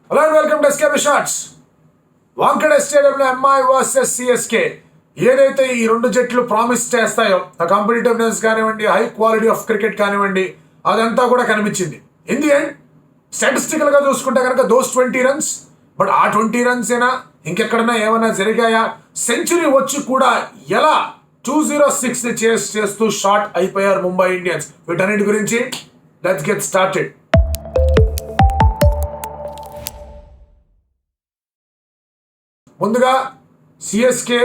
Hello and welcome to SKP shorts. Wankhede స్టేడియంలో MI versus CSK ఏదైతే ఈ రెండు జట్లు ప్రామిస్ చేస్తాయో ఆ కాంపిటేటివ్నెస్ కానివ్వండి, హై క్వాలిటీ ఆఫ్ క్రికెట్ కానివ్వండి, అదంతా కూడా కనిపించింది. ఇన్ ది ఎండ్ స్టాటిస్టికల్ గా చూసుకుంటే కనుక దోస్ 20 రన్స్, బట్ ఆ 20 రన్స్ ఏనా ఇంకెక్కడన్నా ఏమైనా జరిగాయా? సెంచరీ వచ్చి కూడా ఎలా 206 ని చేస్తూ షార్ట్ అయిపోయారు ముంబై ఇండియన్స్. వీటన్నిటి గురించి లెట్స్ గెట్ స్టార్టెడ్. ముందుగా సిఎస్కే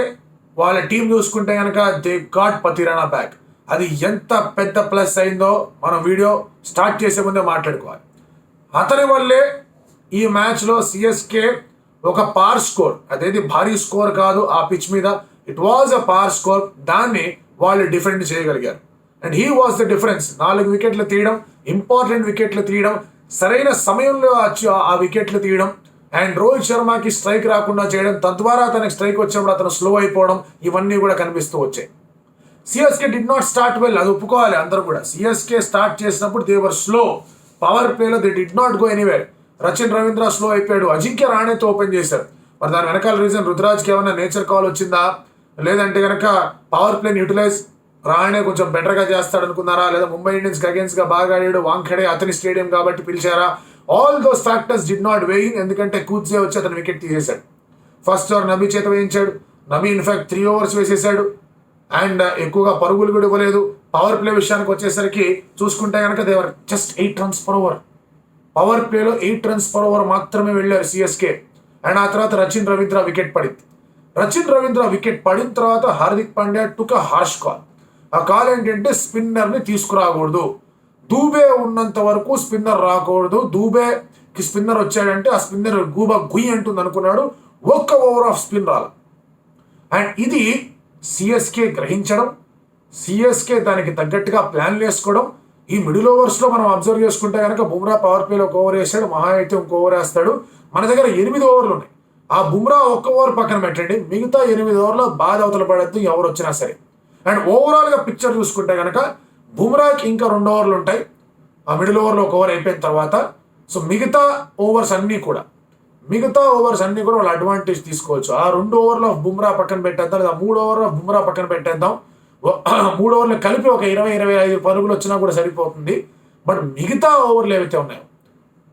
వాళ్ళ టీం చూసుకుంటే కనుక దే గాట్ పతిరానా బ్యాక్. అది ఎంత పెద్ద ప్లస్ అయిందో మనం వీడియో స్టార్ట్ చేసే ముందే మాట్లాడుకోవాలి. అతని వల్లే ఈ మ్యాచ్లో సిఎస్కే ఒక పార్ స్కోర్, అదేది భారీ స్కోర్ కాదు ఆ పిచ్ మీద, ఇట్ వాజ్ అ పార్ స్కోర్, దాన్ని వాళ్ళు డిఫెండ్ చేయగలిగారు. And he was the difference. 4 వికెట్లు తీయడం, ఇంపార్టెంట్ వికెట్లు తీయడం, సరైన సమయంలో ఆ వికెట్లు తీయడం, అండ్ రోహిత్ శర్మకి స్ట్రైక్ రాకుండా చేయడం, తద్వారా తనకి స్ట్రైక్ వచ్చినప్పుడు అతను స్లో అయిపోవడం, ఇవన్నీ కూడా కనిపిస్తూ వచ్చాయి. CSK did not start well, అది ఒప్పుకోవాలి అందరూ కూడా. సిఎస్కే స్టార్ట్ చేసినప్పుడు దే వర్ స్లో. పవర్ ప్లేలో they did not go anywhere. Rachin Ravindra slow అయిపోయాడు, అజింక్య రాణేతో ఓపెన్ చేశారు. మరి దాని వెనకాల రీజన్ రుతురాజ్కి ఏమైనా నేచర్ కాల్ వచ్చిందా, లేదంటే కనుక పవర్ ప్లేని యూటిలైజ్ రాణే కొంచెం బెటర్గా చేస్తాడు అనుకున్నారా, లేదా ముంబై ఇండియన్స్ అగేన్స్ గా బాగా ఆడాడు, వాంఖేడే అతని స్టేడియం కాబట్టి పిలిచారా? All those factors did not weighing. ఎందుకంటే కూత్జే వచ్చి అతను వికెట్ తీసేశాడు. ఫస్ట్ ఓవర్ నబీ చేత వేయించాడు. నబీ ఇన్ఫాక్ట్ 3 overs వేసేసాడు. అండ్ ఎక్కువగా పరుగులు కూడా ఇవ్వలేదు. పవర్ ప్లే విషయానికి వచ్చేసరికి చూసుకుంటే కనుక they were just 8 runs per over. Power ప్లేలో 8 runs per over మాత్రమే వెళ్ళారు సిఎస్కే. అండ్ ఆ తర్వాత రచిన్ రవీంద్ర వికెట్ పడింది. రచిన్ రవీంద్ర వికెట్ పడిన తర్వాత హార్దిక్ పాండ్యా టుక్ అ హార్ష్ కాల్. ఆ కాల్ ఏంటంటే స్పిన్నర్ని తీసుకురాకూడదు, దూబే ఉన్నంత వరకు స్పిన్నర్ రాకూడదు, దూబేకి స్పిన్నర్ వచ్చాడంటే ఆ స్పిన్నర్ గూబా గుయ్ అంటుంది అనుకున్నాడు. 1 over ఆఫ్ స్పిన్ రాల. అండ్ ఇది సిఎస్కే గ్రహించడం, సిఎస్కే దానికి తగ్గట్టుగా ప్లాన్లు వేసుకోవడం. ఈ మిడిల్ ఓవర్స్లో మనం అబ్జర్వ్ చేసుకుంటే కనుక బుమ్రా పవర్ ప్లేలో 1 over వేసాడు, మహా అయితే 1 over వేస్తాడు. మన దగ్గర 8 overలు ఉన్నాయి. ఆ బుమ్రా 1 over పక్కన పెట్టండి, మిగతా 8 overలో బాధ అవతల పడద్దు ఎవరు వచ్చినా సరే. అండ్ ఓవరాల్గా పిక్చర్ చూసుకుంటే కనుక బుమ్రాకి ఇంకా 2 overలు ఉంటాయి. ఆ మిడిల్ ఓవర్లో 1 over అయిపోయిన తర్వాత. సో మిగతా ఓవర్స్ అన్నీ కూడా వాళ్ళు అడ్వాంటేజ్ తీసుకోవచ్చు. ఆ 2 overలు ఆఫ్ బుమ్రా పక్కన పెట్టేద్దాం, లేదా 3 overలు ఆఫ్ బుమ్రా పక్కన పెట్టేద్దాం. 3 overలు కలిపి ఒక 20-25 పరుగులు వచ్చినా కూడా సరిపోతుంది. బట్ మిగతా ఓవర్లు ఏవైతే ఉన్నాయో,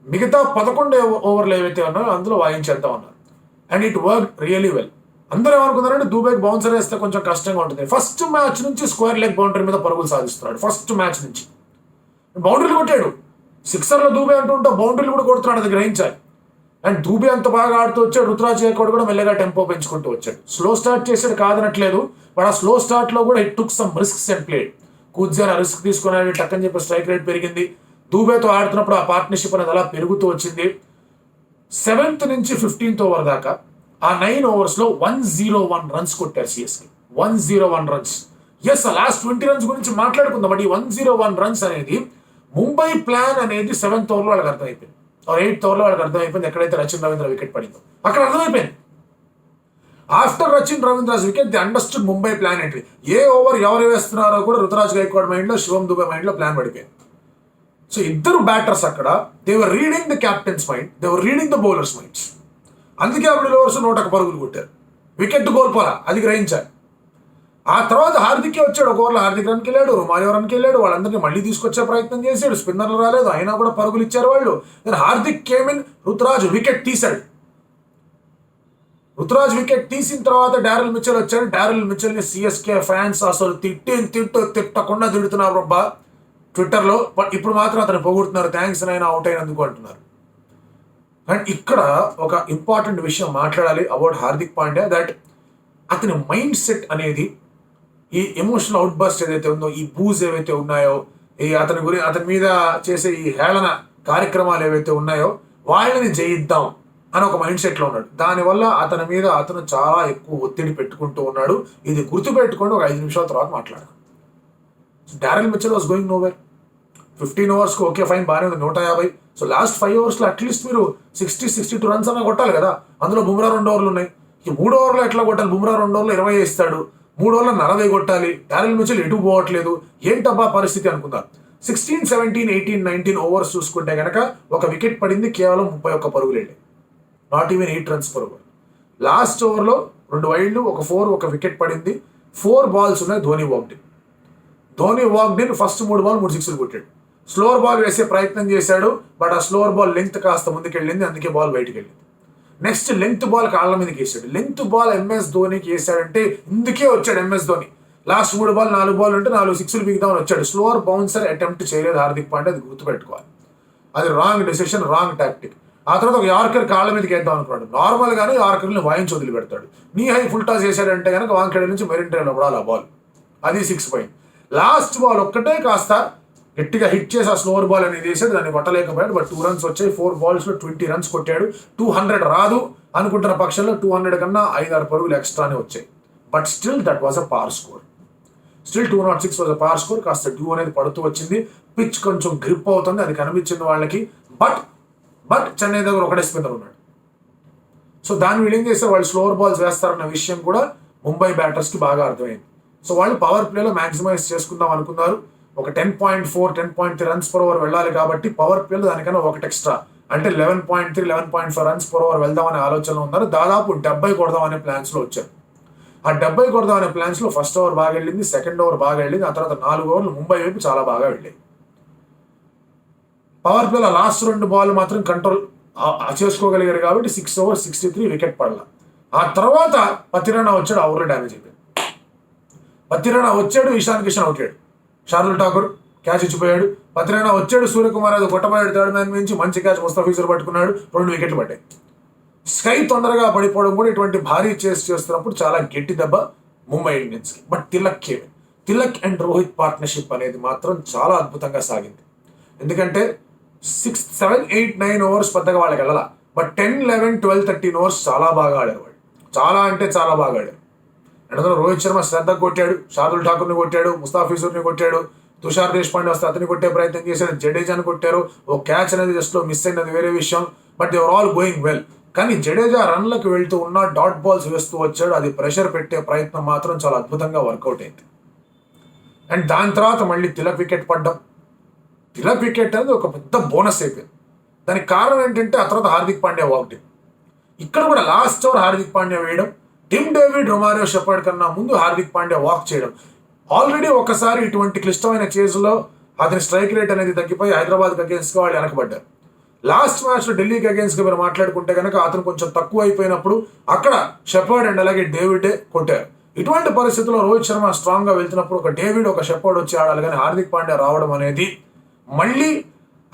మిగతా 11 overలు ఏవైతే ఉన్నాయో అందులో వాయించేద్దాం అన్నారు. And it work really well. అందరూ ఏమనుకున్నారంటే దూబేకి బౌన్సర్ వేస్తే కొంచెం కష్టంగా ఉంటుంది. ఫస్ట్ మ్యాచ్ నుంచి స్క్వేర్ లెగ్ బౌండరీ మీద పరుగులు సాధిస్తున్నాడు. ఫస్ట్ మ్యాచ్ నుంచి బౌండరీలు కొట్టాడు. సిక్సర్లో దూబే అంటుంటే బౌండరీలు కూడా కొడుతున్నాడు, అది గ్రహించాలి. అండ్ దూబే అంత బాగా ఆడుతూ వచ్చాడు. రుతురాజ్ గైక్వాడ్ కూడా మెల్లగా టెంపో పెంచుకుంటూ వచ్చాడు. స్లో స్టార్ట్ చేసాడు కాదనట్లేదు, బట్ ఆ స్లో స్టార్ట్లో కూడా it took some risks and played. కూర్జాన్ ఆ రిస్క్ తీసుకున్నాడు, టక్కని చెప్పి స్ట్రైక్ రేట్ పెరిగింది. దూబేతో ఆడుతున్నప్పుడు ఆ పార్ట్నర్షిప్ అనేది అలా పెరుగుతూ వచ్చింది. 7th నుంచి 15th over దాకా ఆ 9 oversలో 101 runs కొట్టారు సిఎస్కే. 101 runs. ఎస్, ఆ లాస్ట్ 20 runs గురించి మాట్లాడుకుందాం. బట్ ఈ 101 runs అనేది ముంబై ప్లాన్ అనేది 7th overలో వాళ్ళకి అర్థమైపోయింది, 8th overలో వాళ్ళకి అర్థమైపోయింది. ఎక్కడైతే రచిన్ రవీంద్ర వికెట్ పడిందో అక్కడ అర్థమైపోయింది. After Rachin Ravindra's wicket they understood Mumbai plan ఏంటి. ఏ ఓవర్ ఎవరు వేస్తున్నారో కూడా రుతురాజ్ గైక్వాడ్ మైండ్లో, శివం దుబే మైండ్లో ప్లాన్ పడిపోయింది. సో ఇద్దరు బ్యాటర్స్ అక్కడ they were reading the captains mind, they were reading the bowlers minds. అందుకే ఆ మిడిల్ ఓవర్స్ 101 పరుగులు కొట్టారు. వికెట్ కోల్పోలా, అది గ్రహించాలి. ఆ తర్వాత హార్దికే వచ్చాడు. 1 overలో హార్దిక్ రన్కి వెళ్ళాడు, రుమాలియో రన్కి వెళ్ళాడు. వాళ్ళందరినీ మళ్ళీ తీసుకొచ్చే ప్రయత్నం చేశాడు. స్పిన్నర్లు రాలేదు, అయినా కూడా పరుగులు ఇచ్చారు వాళ్ళు. Then Hardik came in, Ruturaj wicket తీశాడు. రుతురాజ్ వికెట్ తీసిన తర్వాత డారెల్ మిచెల్ వచ్చాడు. డారెల్ మిచెల్ని సిఎస్కే ఫ్యాన్స్ అసలు తిట్టకుండా తిడుతున్నారు రబ్బా ట్విట్టర్లో. బట్ ఇప్పుడు మాత్రం అతను పొగుడుతున్నారు, థ్యాంక్స్ నైనా అవుట్ అయినందుకు అంటున్నారు. అండ్ ఇక్కడ ఒక ఇంపార్టెంట్ విషయం మాట్లాడాలి అబౌట్ హార్దిక్ పాండ్యా. దట్ అతని మైండ్ సెట్ అనేది, ఈ ఎమోషనల్ అవుట్ బస్ట్ ఏదైతే ఉందో, ఈ బూజ్ ఏవైతే ఉన్నాయో, అతని మీద చేసే ఈ హేళన కార్యక్రమాలు ఏవైతే ఉన్నాయో వాళ్ళని జయిద్దాం అని ఒక మైండ్ సెట్లో ఉన్నాడు. దానివల్ల అతని మీద అతను చాలా ఎక్కువ ఒత్తిడి పెట్టుకుంటూ ఉన్నాడు. ఇది గుర్తుపెట్టుకోండి, ఒక 5 నిమిషాల తర్వాత మాట్లాడదాం. Daryl Mitchell was going nowhere. 15 oversకు ఓకే ఫైన్, బాగానే ఉంది, 150. సో లాస్ట్ 5 oversలో అట్లీస్ట్ మీరు 60-62 runs అన్నా కొట్టాలి కదా. అందులో బుమ్రా 2 overలు ఉన్నాయి. ఈ 3 overలో ఎట్లా కొట్టాలి? బుమ్రా 2 overలో 20 ఇస్తాడు, 3 overలో 40 కొట్టాలి. డారెల్ మిచెల్ ఎటు పోవట్లేదు, ఏంటబ్బా పరిస్థితి అనుకుందాం. 16, 17, 18, 19 overs చూసుకుంటే కనుక ఒక వికెట్ పడింది, కేవలం 31 పరుగులు వెళ్ళాయి. Not even 8 runs per over. Last ఓవర్లో 2 వైడ్లు, ఒక 4, ఒక వికెట్ పడింది. 4 balls ఉన్నాయి. Dhoni walked in. First 3 balls 3 sixes కొట్టాడు. స్లోవర్ బాల్ వేసే ప్రయత్నం చేశాడు, బట్ ఆ స్లోవర్ బాల్ లెంగ్త్ కాస్త ముందుకెళ్ళింది, అందుకే బాల్ బయటికి వెళ్ళింది. నెక్స్ట్ లెంగ్త్ బాల్ కాళ్ళ మీదకి వేసాడు. లెంగ్త్ బాల్ ఎంఎస్ ధోనికి వేసాడంటే ఇందుకే వచ్చాడు MS Dhoni. Last 3 balls 4 balls ఉంటే 4 sixes బిగుదామని వచ్చాడు. స్లోవర్ బౌన్సర్ అటెంప్ట్ చేయలేదు హార్దిక్ పాండ్యా, అది గుర్తుపెట్టుకోవాలి. అది రాంగ్ డెసిషన్, రాంగ్ టాక్టిక్. ఆ తర్వాత ఒక యార్కర్ కాళ్ళ మీదకి వేద్దాం అనుకున్నాడు. నార్మల్ గానే యార్కర్ని వాయించి వదిలిపెడతాడు. నీ హై ఫుల్ టాస్ చేశాడంటే కనుక వాంఖేడే నుంచి మెరిన్ డ్రైవ్లో పడాలి ఆ బాల్. అది 6 పోయింది. లాస్ట్ బాల్ ఒక్కటే కాస్త గట్టిగా హిట్ చేసి ఆ స్లోవర్ బాల్ అనేది వేసాడు, దాన్ని కొట్టలేకపోయాడు. బట్ 2 runs వచ్చాయి. 4 balls లో 20 runs కొట్టాడు. 200 రాదు అనుకుంటున్న పక్షంలో 200 కన్నా 5-6 పరుగులు ఎక్స్ట్రానే వచ్చాయి. But still that was a power score. Still 206 was a power score. కాస్త డ్యూ అనేది పడుతూ వచ్చింది. పిచ్ కొంచెం గ్రిప్ అవుతుంది, అది కనిపించింది వాళ్ళకి. బట్ చెన్నై దగ్గర ఒకటే స్పిన్నర్ ఉన్నాడు. సో దాన్ని వీళ్ళు ఏం చేస్తారు, వాళ్ళు స్లోవర్ బాల్స్ వేస్తారన్న విషయం కూడా ముంబై బ్యాటర్స్కి బాగా అర్థమైంది. సో వాళ్ళు పవర్ ప్లేలో మ్యాక్సిమైజ్ చేసుకుందాం అనుకున్నారు. ఒక 10.4, 10.3 runs per over వెళ్ళాలి కాబట్టి పవర్ ప్లేలో దానికన్నా ఒకటి ఎక్స్ట్రా, అంటే 11.3, 11.4 runs per over వెళ్దామనే ఆలోచనలో ఉన్నారు. దాదాపు 70 కొడదాం అనే ప్లాన్స్లో వచ్చారు. ఆ 70 కొడదాం అనే ప్లాన్స్లో ఫస్ట్ ఓవర్ బాగా వెళ్ళింది, సెకండ్ ఓవర్ బాగా వెళ్ళింది. ఆ తర్వాత 4 ఓవర్లు ముంబై వైపు చాలా బాగా వెళ్ళాయి. పవర్ ప్లేలో లాస్ట్ 2 balls మాత్రం కంట్రోల్ చేసుకోగలిగారు కాబట్టి 6 overs 63 వికెట్ పడలా. ఆ తర్వాత పతిరాణా వచ్చాడు, ఆ ఓవర్లో డ్యామేజ్ అయిపోయింది. పతిరాణా వచ్చాడు, ఇషాన్ కిషన్ అవుతాడు. షార్దుల్ ఠాకూర్ క్యాచ్ ఇచ్చిపోయాడు. పతిరాణా వచ్చాడు, సూర్యకుమార్ అది కొట్టబోయాడు. థర్డ్ మ్యాన్ నుంచి మంచి క్యాచ్ ముస్తఫీజర్ పట్టుకున్నాడు. 2 వికెట్లు పడ్డాయి. స్కై తొందరగా పడిపోవడం కూడా ఇటువంటి భారీ చేస్ చేస్తున్నప్పుడు చాలా గట్టి దెబ్బ ముంబై ఇండియన్స్కి. But Tilak and Rohit partnership అనేది మాత్రం చాలా అద్భుతంగా సాగింది. ఎందుకంటే 6, 7, 8, 9 overs పెద్దగా వాళ్ళకి వెళ్ళాల. బట్ 10, 11, 12, 13 overs చాలా బాగా ఆడారు వాళ్ళు. చాలా అంటే చాలా బాగా ఆడారు. అందులో రోహిత్ శర్మ శ్రద్ధ కొట్టాడు, షార్దుల్ ఠాకూర్ని కొట్టాడు, ముస్తాఫిజుర్ని కొట్టాడు, తుషార్ దేశపాండే వస్తే అతన్ని కొట్టే ప్రయత్నం చేశాడు, జడేజాని కొట్టారు. ఓ క్యాచ్ అనేది జస్ట్ లో మిస్ అయింది, అది వేరే విషయం. But they are all going well. కానీ జడేజా రన్లకు వెళ్తూ ఉన్న డాట్ బాల్స్ వేస్తూ వచ్చాడు. అది ప్రెషర్ పెట్టే ప్రయత్నం మాత్రం చాలా అద్భుతంగా వర్కౌట్ అయింది. అండ్ దాని తర్వాత మళ్ళీ తిలక్ వికెట్ పడ్డం. తిలక్ వికెట్ అనేది ఒక పెద్ద బోనస్ అయిపోయింది. దానికి కారణం ఏంటంటే ఆ తర్వాత హార్దిక్ పాండ్యా వాక్డ్ ఇన్. ఇక్కడ కూడా లాస్ట్ ఓవర్ హార్దిక్ పాండ్యా వేయడం, టిమ్ డేవిడ్, రొమారియో షెపర్డ్ కన్నా ముందు హార్దిక్ పాండ్యా వాక్ చేయడం. ఆల్రెడీ ఒకసారి ఇటువంటి క్లిష్టమైన చేజ్లో అతని స్ట్రైక్ రేట్ అనేది తగ్గిపోయి హైదరాబాద్కి అగేన్స్ట్గా వాళ్ళు వెనకబడ్డారు. లాస్ట్ మ్యాచ్లో ఢిల్లీకి అగేన్స్ట్గా మీరు మాట్లాడుకుంటే కనుక అతను కొంచెం తక్కువ అయిపోయినప్పుడు అక్కడ షెపర్డ్ అండ్ అలాగే డేవిడే కొట్టారు. ఇటువంటి పరిస్థితుల్లో రోహిత్ శర్మ స్ట్రాంగ్గా వెళ్తున్నప్పుడు ఒక డేవిడ్, ఒక షెపర్డ్ వచ్చి ఆడాలి. కానీ హార్దిక్ పాండ్యా రావడం అనేది మళ్ళీ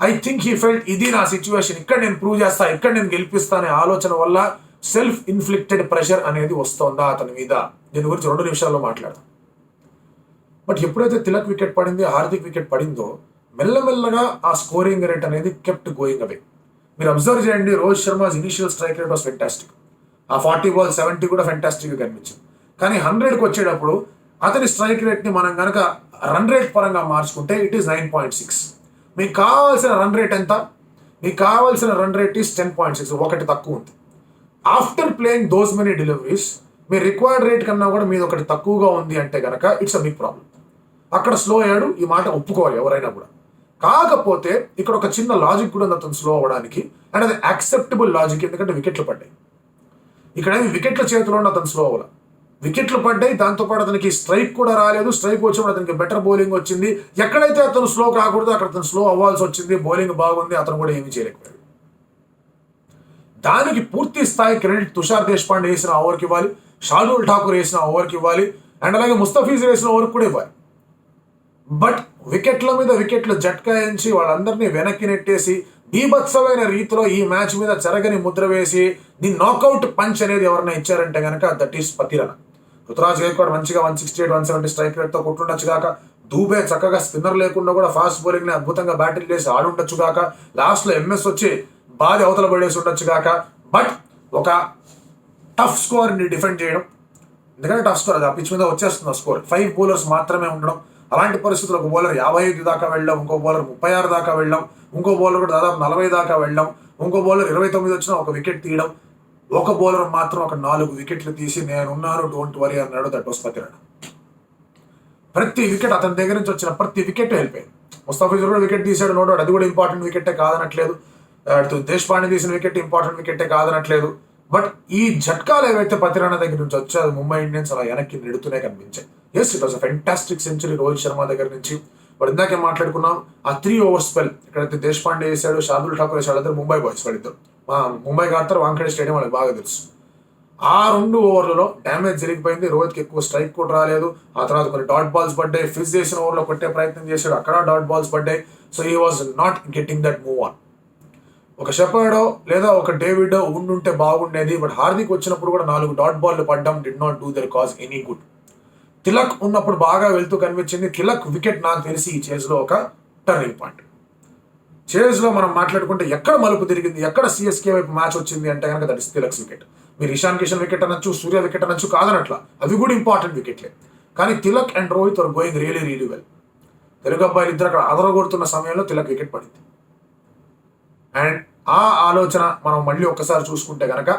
ఐ థింక్ హీ ఫెల్ట్ ఇది నా సిచ్యువేషన్, ఇక్కడ నేను ప్రూవ్ చేస్తా, ఇక్కడ నేను గెలిపిస్తా అనే ఆలోచన వల్ల సెల్ఫ్ ఇన్ఫ్లిక్టెడ్ ప్రెషర్ అనేది వస్తుందా అతని మీద. దీని గురించి 2 నిమిషాల్లో మాట్లాడదాం. బట్ ఎప్పుడైతే తిలక్ వికెట్ పడింది, హార్దిక్ వికెట్ పడిందో మెల్లమెల్లగా ఆ స్కోరింగ్ రేట్ అనేది కెప్ట్ గోయింగ్ అవే. మీరు అబ్జర్వ్ చేయండి, Rohit Sharma's initial strike rate was fantastic. ఆ 40 balls 70 కూడా ఫెంటాస్టిక్గా కనిపించింది. కానీ 100కి వచ్చేటప్పుడు అతని స్ట్రైక్ రేట్ని మనం కనుక రన్ రేట్ పరంగా మార్చుకుంటే ఇట్ ఈస్ 9.6. మీకు కావాల్సిన రన్ రేట్ ఎంత? మీకు కావాల్సిన రన్ రేట్ ఈస్ 10.6, ఒకటి తక్కువ ఉంది. After playing those many deliveries me required rate కన్నా కూడా మీది ఒకటి తక్కువగా ఉంది అంటే కనుక ఇట్స్ అ బిగ్ ప్రాబ్లం. అక్కడ స్లో అయ్యాడు, ఈ మాట ఒప్పుకోవాలి ఎవరైనా కూడా. కాకపోతే ఇక్కడ ఒక చిన్న లాజిక్ కూడా ఉంది అతను స్లో అవ్వడానికి, అండ్ అది యాక్సెప్టబుల్ లాజిక్. ఎందుకంటే వికెట్లు పడ్డాయి. ఇక్కడ వికెట్ల చేతిలో ఉన్న అతను స్లో అవ్వాలి. వికెట్లు పడ్డాయి, దాంతోపాటు అతనికి స్ట్రైక్ కూడా రాలేదు. స్ట్రైక్ వచ్చినప్పుడు అతనికి బెటర్ బౌలింగ్ వచ్చింది. ఎక్కడైతే అతను స్లో కాకూడదు అక్కడ అతను స్లో అవ్వాల్సి వచ్చింది. బౌలింగ్ బాగుంది, అతను కూడా ఏమీ చేయలేకపోయాడు. దానికి పూర్తి స్థాయి క్రెడిట్ తుషార్ దేశపాండే వేసిన ఓవర్కి ఇవ్వాలి, షార్దుల్ ఠాకూర్ వేసిన ఓవర్కి ఇవ్వాలి, అండ్ అలాగే ముస్తఫీజర్ వేసిన ఓవర్కి కూడా ఇవ్వాలి. బట్ వికెట్ల మీద వికెట్లు జట్కాయించి వాళ్ళందరినీ వెనక్కి నెట్టేసి బీభత్సమైన రీతిలో ఈ మ్యాచ్ మీద చెరగని ముద్ర వేసి ది నాకౌట్ పంచ్ అనేది ఎవరైనా ఇచ్చారంటే కనుక దట్ ఈస్ పతిరాణా. రుతురాజ్ గైక్వాడ్ మంచిగా 168, 170 స్ట్రైక్ రేట్తో కొట్టుండొచ్చు కాక, దూబే చక్కగా స్పిన్నర్ లేకుండా కూడా ఫాస్ట్ బౌలింగ్ని అద్భుతంగా బ్యాటింగ్ చేసి ఆడుండొచ్చు కాక, లాస్ట్లో ఎంఎస్ వచ్చి బాధ అవతల పడేసి ఉండొచ్చు కాక. బట్ ఒక టఫ్ స్కోర్ని డిఫెండ్ చేయడం, ఎందుకంటే టఫ్ స్కోర్ అది ఆ పిచ్ మీద వచ్చేస్తుంది. ఆ స్కోర్ 5 bowlers మాత్రమే ఉండడం. అలాంటి పరిస్థితుల్లో ఒక బౌలర్ 55 దాకా వెళ్ళాం, ఇంకో బౌలర్ 36 దాకా వెళ్ళాం, ఇంకో బౌలర్ కూడా దాదాపు 40 దాకా వెళ్ళాం, ఇంకో బౌలర్ 29 వచ్చినా ఒక వికెట్ తీయడం, ఒక బౌలర్ మాత్రం ఒక 4 వికెట్లు తీసి నేనున్నాను డోంట్ వరీ అన్నాడు. That was Pathirana. ప్రతి వికెట్ అతని దగ్గర నుంచి వచ్చిన ప్రతి వికెట్ వెళ్ళిపోయింది. ముస్తఫిజుర్ కూడా వికెట్ తీశాడు, నోట్, అది కూడా ఇంపార్టెంట్ వికెటే కాదనట్లేదు. దేశపాండే తీసిన వికెట్ ఇంపార్టెంట్ వికెటే కాదనట్లేదు. బట్ ఈ జట్కాలు ఏవైతే పతిరాణా దగ్గర నుంచి వచ్చాయో అది ముంబై ఇండియన్స్ అలా వెనక్కి నెడుతూనే కనిపించాయి. Yes, it was a fantastic century Rohit Sharma దగ్గర నుంచి. బట్ ఇందాకే మాట్లాడుకున్నాం ఆ 3 ఓవర్ స్పెల్ ఎక్కడైతే దేశపాండే వేసాడు, శార్దుల్ ఠాకూర్ వేసాడు, అందరూ ముంబై బాయ్స్ వాళ్ళిద్దరు. ముంబైకి ఆడతారు, వాంఖేడే స్టేడియం వాళ్ళకి బాగా తెలుసు. ఆ 2 ఓవర్లలో డ్యామేజ్ జరిగిపోయింది. రోహిత్కి ఎక్కువ స్ట్రైక్ కూడా రాలేదు. ఆ తర్వాత కొన్ని డాట్ బాల్స్ పడ్డాయి. ఫిజ్ చేసిన ఓవర్లో కొట్టే ప్రయత్నం చేశాడు, అక్కడ డాట్ బాల్స్ పడ్డాయి. So he was not getting that move on. ఒక షెపర్డో లేదా ఒక డేవిడో ఉండుంటే బాగుండేది. బట్ హార్దిక్ వచ్చినప్పుడు కూడా 4 డాట్ బాల్ పడ్డం did not do their cause any good. Tilak ఉన్నప్పుడు బాగా వెళ్తూ కనిపించింది. తిలక్ వికెట్ నాకు తెలిసి ఈ చేజ్లో ఒక టర్నింగ్ పాయింట్. చేజ్లో మనం మాట్లాడుకుంటే ఎక్కడ మలుపు తిరిగింది, ఎక్కడ సిఎస్కే వైపు మ్యాచ్ వచ్చింది అంటే కనుక దట్ ఇస్ తిలక్స్ వికెట్. మీరు ఇషాన్ కిషన్ వికెట్ అనొచ్చు, సూర్య వికెట్ అనొచ్చు, కాదనట్లా, అవి కూడా ఇంపార్టెంట్ వికెట్లే. కానీ Tilak and Rohit are going really really well. Telugu అబ్బాయిలు ఇద్దరు అక్కడ అదరగొడుతున్న సమయంలో తిలక్ వికెట్ పడింది. అండ్ ఆ ఆలోచన మనం మళ్ళీ ఒక్కసారి చూసుకుంటే కనుక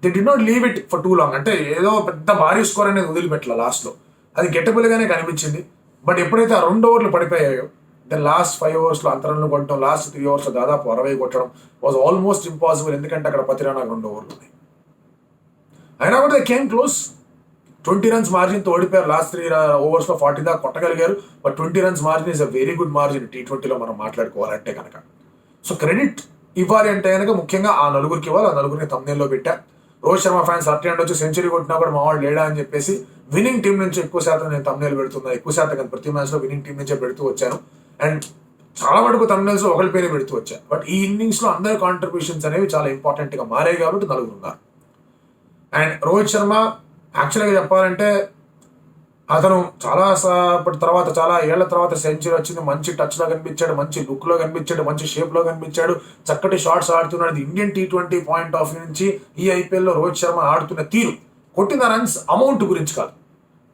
the did not leave it for two long. అంటే ఏదో పెద్ద భారీ స్కోర్ అనేది వదిలిపెట్టలే లాస్ట్లో, అది గెట్టబుల్గానే కనిపించింది. బట్ ఎప్పుడైతే ఆ 2 ఓవర్లు పడిపోయాయో దెన్ లాస్ట్ 5 ఓవర్స్లో అంతరన్లు కొట్టడం, లాస్ట్ 3 ఓవర్స్లో దాదాపు 60 కొట్టడం వాజ్ ఆల్మోస్ట్ ఇంపాసిబుల్. ఎందుకంటే అక్కడ పతిరాణాకు 2 ఓవర్లు ఉన్నాయి. అయినా కూడా దే కేమ్ క్లోజ్. 20 రన్స్ మార్జిన్తో ఓడిపోయారు. లాస్ట్ 3 ఓవర్స్లో 40 దాకా కొట్టగలిగారు. But 20 runs margin is a very good margin T20లో మనం మాట్లాడుకోవాలంటే కనుక. సో క్రెడిట్ ఇవ్వాలి అంటే కనుక ముఖ్యంగా ఆ నలుగురికి ఇవ్వాలి. ఆ నలుగురిని తమ్నేల్లో పెట్టా. రోహిత్ శర్మ ఫ్యాన్స్ అట్టి అండ్ వచ్చి సెంచరీ కొట్టినా కూడా మా వాళ్ళు లేడా అని చెప్పేసి విన్నింగ్ టీం నుంచి ఎక్కువ శాతం నేను తమ్నేల్ పెడుతున్నాను. ఎక్కువ శాతం కానీ ప్రతి మ్యాచ్లో విన్నింగ్ టీం నుంచే పెడుతూ వచ్చాను. అండ్ చాలా వరకు తమ్నేల్స్ ఒకరి పేరే పెడుతూ వచ్చాను. బట్ ఈ ఇన్నింగ్స్లో అందరి కాంట్రిబ్యూషన్స్ అనేవి చాలా ఇంపార్టెంట్గా మారాయి కాబట్టి నలుగురు ఉన్నారు. అండ్ రోహిత్ శర్మ యాక్చువల్గా చెప్పాలంటే అతను చాలా ఏళ్ల తర్వాత సెంచరీ వచ్చింది. మంచి టచ్లో కనిపించాడు, మంచి లుక్లో కనిపించాడు, మంచి షేప్లో కనిపించాడు, చక్కటి షాట్స్ ఆడుతున్నాడు. Indian T20 point of view నుంచి ఈ ఐపీఎల్లో రోహిత్ శర్మ ఆడుతున్న తీరు, కొట్టిన రన్స్ అమౌంట్ గురించి కాదు,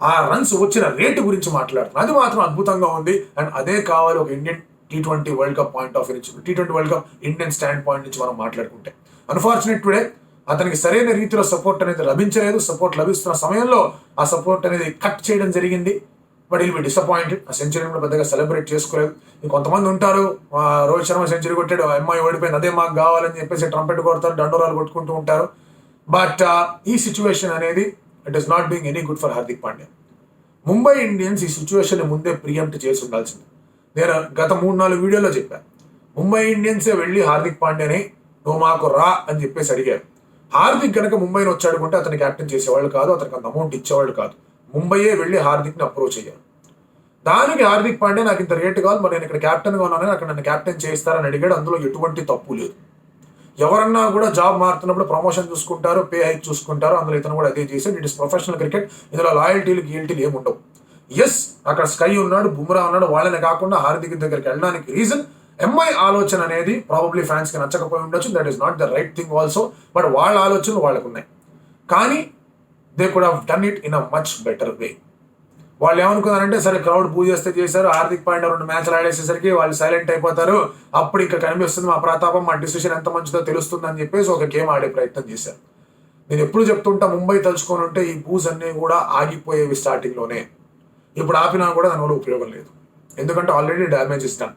ఆ రన్స్ వచ్చిన రేటు గురించి మాట్లాడుతున్నాను. అది మాత్రం అద్భుతంగా ఉంది. అండ్ అదే కావాలి ఒక Indian T20 world cup point of view నుంచి, T20 world cup Indian stand point నుంచి మనం మాట్లాడుకుంటే. అన్ఫార్చునేట్ టుడే అతనికి సరైన రీతిలో సపోర్ట్ అనేది లభించలేదు. సపోర్ట్ లభిస్తున్న సమయంలో ఆ సపోర్ట్ అనేది కట్ చేయడం జరిగింది. But will be disappointed. ఆ సెంచరీ కూడా పెద్దగా సెలబ్రేట్ చేసుకోలేదు. ఇంకొంతమంది ఉంటారు, రోహిత్ శర్మ సెంచరీ కొట్టాడు, అమ్మాయి ఓడిపోయింది, అదే మాకు కావాలని చెప్పేసి ట్రంపెట్ కొడతారు, దండోరాలు కొట్టుకుంటూ ఉంటారు. బట్ ఈ సిచ్యువేషన్ అనేది it is not being any good for Hardik Pandya. Mumbai Indians ఈ సిచ్యువేషన్ ముందే ప్రియంప్ట్ చేసి ఉండాల్సింది. నేను గత 3-4 వీడియోలో చెప్పాను. ముంబై ఇండియన్సే వెళ్ళి హార్దిక్ పాండ్యాని నువ్వు మాకు రా అని చెప్పేసి అడిగారు. హార్దిక్ కనుక ముంబైని వచ్చాడుకుంటే అతను క్యాప్టెన్ చేసేవాళ్ళు కాదు, అతనికి అంత అమౌంట్ ఇచ్చేవాళ్ళు కాదు. ముంబైయే వెళ్ళి హార్దిక్ని అప్రోచ్ అయ్యారు. దానికి హార్దిక్ పాండ్యా నాకు ఇంత రేటు కాదు, మరి నేను ఇక్కడ క్యాప్టెన్గా ఉన్నాను, అక్కడ నన్ను క్యాప్టెన్ చేయిస్తారని అడిగాడు. అందులో ఎటువంటి తప్పు లేదు. ఎవరన్నా కూడా జాబ్ మారుతున్నప్పుడు ప్రమోషన్ చూసుకుంటారు, పే హైక్ చూసుకుంటారు. అందులో ఇతను కూడా అదే చేశాడు. It is professional cricket. ఇందులో లాయల్టీలు గీల్టీలు ఏమి ఉండవు. ఎస్, అక్కడ స్కై ఉన్నాడు, బుమ్రా ఉన్నాడు, వాళ్ళని కాకుండా హార్దిక్ దగ్గరికి వెళ్ళడానికి రీజన్ ఎంఐ ఆలోచన అనేది ప్రాబబ్లీ ఫ్యాన్స్కి నచ్చకపోయి ఉండొచ్చు. That is not the right thing also. But వాళ్ళ ఆలోచనలు వాళ్ళకు ఉన్నాయి. కానీ they could have done it in a much better way. వాళ్ళు ఏమనుకున్నారంటే సరే క్రౌడ్ బూ చేస్తే చేశారు, హార్దిక్ పాండ్యా 2 మ్యాచ్లు ఆడేసేసరికి వాళ్ళు సైలెంట్ అయిపోతారు, అప్పుడు ఇంకా కనిపిస్తుంది మా ప్రతాపం, మా డిసిషన్ ఎంత మంచిదో తెలుస్తుంది అని చెప్పేసి ఒక గేమ్ ఆడే ప్రయత్నం చేశారు. నేను ఎప్పుడు చెప్తుంటా, ముంబై తలుచుకొని ఉంటే ఈ బూస్ అన్నీ కూడా ఆగిపోయేవి స్టార్టింగ్లోనే. ఇప్పుడు ఆపినా కూడా దానివల్ల ఉపయోగం లేదు. ఎందుకంటే ఆల్రెడీ డ్యామేజ్ ఇస్తాను.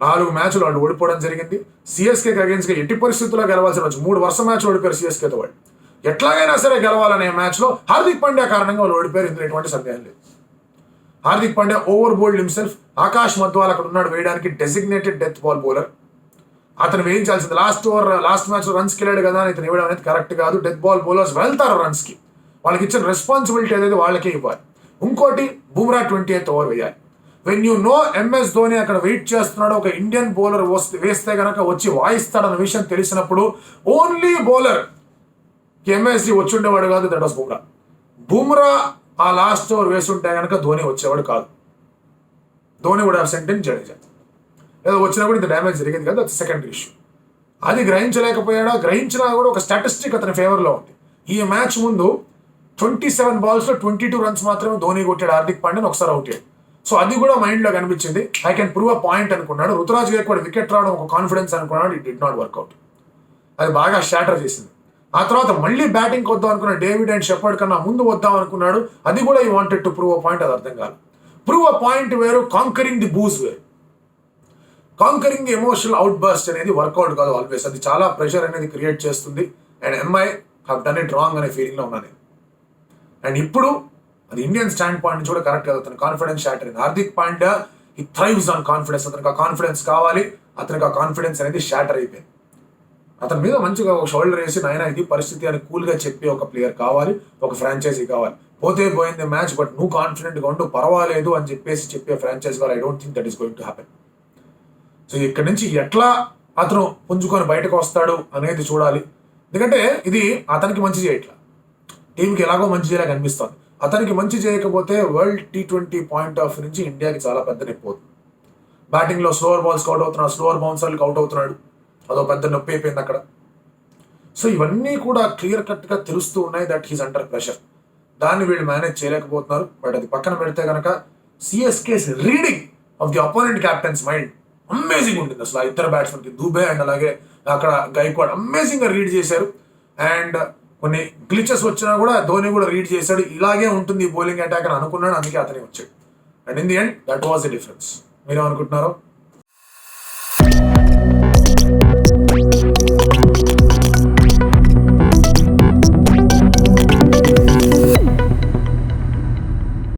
4 మ్యాచ్లు వాళ్ళు ఓడిపోవడం జరిగింది. సిఎస్కేకి అగేన్స్ట్గా ఎట్టి పరిస్థితుల్లో గెలవాల్సిన వచ్చు. 3 వరుస మ్యాచ్లు ఓడిపోయారు సిఎస్కేతో వాళ్ళు. ఎట్లాగైనా సరే గెలవాలనే మ్యాచ్లో హార్దిక్ పాండ్యా కారణంగా వాళ్ళు ఓడిపోయారు. ఇందులో ఎటువంటి సందేహం లేదు. Hardik Pandya over bowled himself. Akash Madhwal అక్కడ ఉన్నాడు వేయడానికి, డెసిగ్నేటెడ్ డెత్ బాల్ బౌలర్. అతను వేయించాల్సింది. లాస్ట్ మ్యాచ్లో రన్స్కి వెళ్ళాడు కదా అని ఇతను ఇవ్వడం అనేది కరెక్ట్ కాదు. డెత్ బాల్ బౌలర్స్ వెళ్తారు రన్స్కి, వాళ్ళకి ఇచ్చిన రెస్పాన్సిబిలిటీ అనేది వాళ్ళకే ఇవ్వాలి. ఇంకోటి, బుమ్రా 28th ఓవర్ వేయాలి. When you know MS Dhoni అక్కడ వెయిట్ చేస్తున్నాడు, ఒక ఇండియన్ బౌలర్ వేస్తే కనుక వచ్చి వాయిస్తాడన్న విషయం తెలిసినప్పుడు ఓన్లీ బౌలర్ MSG వచ్చి ఉండేవాడు కాదు, దట్ వాస్ బుమ్రా. బుమ్రా ఆ లాస్ట్ ఓవర్ వేస్తుంటే కనుక ధోని వచ్చేవాడు కాదు. ధోని కూడా సెంట్ ఇన్ జడేజా. ఏదో వచ్చినా కూడా ఇంత డ్యామేజ్ జరిగేది కదా, అది సెకండరీ ఇష్యూ. అది గ్రహించలేకపోయాడా? గ్రహించినా కూడా ఒక స్టాటిస్టిక్ అతని ఫేవర్లో ఉంది. ఈ మ్యాచ్ ముందు 27 balls 22 runs మాత్రమే ధోని కొట్టాడు హార్దిక్ పాండ్యాని, ఒకసారి అవుట్ అయ్యాడు. సో అది కూడా మైండ్లో కనిపించింది. I can prove a point అనుకున్నాడు. రుతురాజ్ గారికి కూడా వికెట్ రావడం ఒక కాన్ఫిడెన్స్ అనుకున్నాడు. It did not work out. అది బాగా షాటర్ చేసింది. ఆ తర్వాత మళ్ళీ బ్యాటింగ్కి వద్దాం అనుకున్నాడు. డేవిడ్ అండ్ షెపర్డ్ కన్నా ముందు వద్దాం అనుకున్నాడు. అది కూడా ఈ wanted to prove a point. అది అర్థం కాదు. ప్రూవ్ అ పాయింట్ వేరు, కాంకరింగ్ ది బూస్ వేరు. Conquering the emotional out burst అనేది వర్కౌట్ కాదు ఆల్వేస్. అది చాలా ప్రెషర్ అనేది క్రియేట్ చేస్తుంది. And MI have done it wrong అనే ఫీలింగ్లో ఉన్నాను. అండ్ ఇప్పుడు అది ఇండియన్ స్టాండ్ పాయింట్ నుంచి కూడా కరెక్ట్ కాదు. అతను కాన్ఫిడెన్స్ షాటర్ అయింది. హార్దిక్ పాండ్యా ఈ థ్రైవ్స్ ఆన్ కాన్ఫిడెన్స్. అతనికి ఆ కాన్ఫిడెన్స్ కావాలి. అతనికి ఆ కాన్ఫిడెన్స్ అనేది షాటర్ అయిపోయింది. అతని మీద మంచిగా ఒక షోల్డర్ వేసి నాయన ఇది పరిస్థితి అని కూల్గా చెప్పి ఒక ప్లేయర్ కావాలి, ఒక ఫ్రాంచైజీ కావాలి. పోతే పోయింది మ్యాచ్, బట్ నువ్వు కాన్ఫిడెంట్గా ఉండు, పర్వాలేదు అని చెప్పే ఫ్రాంచైజీ వారు I don't think that is going to happen. So ఇక్కడ నుంచి ఎట్లా అతను పుంజుకొని బయటకు వస్తాడు అనేది చూడాలి. ఎందుకంటే ఇది అతనికి మంచి చేయట్లా, టీంకి ఎలాగో మంచి చేయలేక అనిపిస్తుంది. అతనికి మంచి చేయకపోతే వరల్డ్ T20 పాయింట్ ఆఫ్ నుంచి ఇండియాకి చాలా పెద్ద నొప్పి అవుతుంది. బ్యాటింగ్లో స్లోవర్ బాల్స్కి అవుట్ అవుతున్నాడు, స్లోవర్ బౌన్సర్లకు అవుట్ అవుతున్నాడు. అదో పెద్ద నొప్పి అయిపోయింది అక్కడ. సో ఇవన్నీ కూడా క్లియర్ కట్గా తెలుస్తూ ఉన్నాయి దట్ హీస్ అండర్ ప్రెషర్. దాన్ని వీళ్ళు మేనేజ్ చేయలేకపోతున్నారు. బట్ అది పక్కన పెడితే కనుక CSK's reading of the opponent captain's mind amazing ఉంటుంది. అసలు ఆ ఇద్దరు బ్యాట్స్మెన్కి దుబే అండ్ అలాగే అక్కడ గైక్వాడ్ అమేజింగ్గా రీడ్ చేశారు. అండ్ కొన్ని గ్లిచెస్ వచ్చినా కూడా ధోని కూడా రీడ్ చేశాడు. ఇలాగే ఉంటుంది బౌలింగ్ అటాక్ అని అనుకున్నాడు, అందుకే అతనే వచ్చాడు. And in the end that was the difference. మీరేమనుకుంటున్నారో